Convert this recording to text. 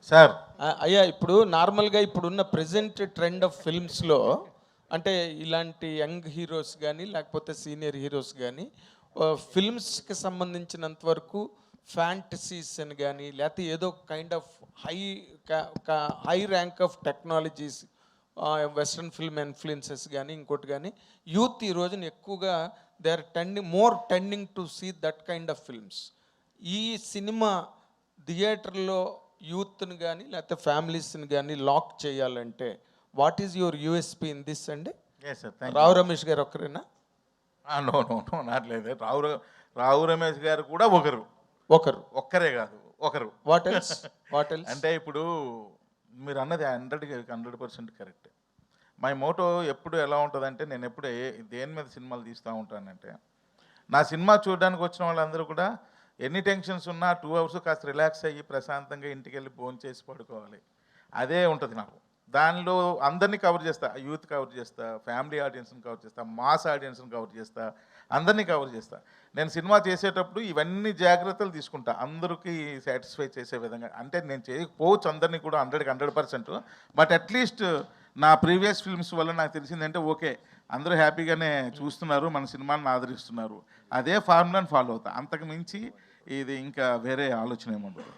Sir అయ్యా ఇప్పుడు నార్మల్గా ఇప్పుడున్న ప్రజెంట్ ట్రెండ్ ఆఫ్ ఫిల్మ్స్లో అంటే ఇలాంటి యంగ్ హీరోస్ కానీ లేకపోతే సీనియర్ హీరోస్ కానీ ఫిల్మ్స్కి సంబంధించినంత వరకు ఫ్యాంటసీస్ అని కానీ లేకపోతే ఏదో kind of high high rank of technologies western film influences కానీ ఇంకోటి కానీ యూత్ ఈ రోజున ఎక్కువగా they are tending to see that kind of films. ఈ సినిమా థియేటర్లో యూత్ని కానీ లేకపోతే ఫ్యామిలీస్ని కానీ లాక్ చేయాలంటే what is your USP in this అండి? ఎస్ సార్ రావు రమేష్ గారు ఒక్కరేనా? నో నో నో నాట్లేదు. రావు రమేష్ గారు కూడా ఒక్కరే కాదు ఒకరు. What else? అంటే ఇప్పుడు మీరు అన్నది 100% కరెక్ట్. మై మోటో ఎప్పుడు ఎలా ఉంటుందంటే, నేను ఎప్పుడు దేని మీద సినిమాలు తీస్తూ ఉంటానంటే, నా సినిమా చూడడానికి వచ్చిన వాళ్ళందరూ కూడా ఎన్ని టెన్షన్స్ ఉన్నా 2 అవర్స్ కాస్త రిలాక్స్ అయ్యి ప్రశాంతంగా ఇంటికి వెళ్ళి భోజనం చేసి పడుకోవాలి. అదే ఉంటుంది నాకు. దానిలో అందరినీ కవర్ చేస్తా. యూత్ కవర్ చేస్తా, ఫ్యామిలీ ఆడియన్స్ని కవర్ చేస్తా, మాస్ ఆడియన్స్ని కవర్ చేస్తా, అందరినీ కవర్ చేస్తా. నేను సినిమా చేసేటప్పుడు ఇవన్నీ జాగ్రత్తలు తీసుకుంటా, అందరికీ సాటిస్ఫై చేసే విధంగా. అంటే నేను చేయకపోవచ్చు అందరినీ కూడా 100% బట్ అట్లీస్ట్ నా ప్రీవియస్ ఫిల్మ్స్ వల్ల నాకు తెలిసిందంటే ఓకే, అందరూ హ్యాపీగానే చూస్తున్నారు, మన సినిమాని ఆదరిస్తున్నారు. అదే ఫార్ములాని ఫాలో అవుతా. అంతకు మించి ఇది ఇంకా వేరే ఆలోచన ఏముండదు.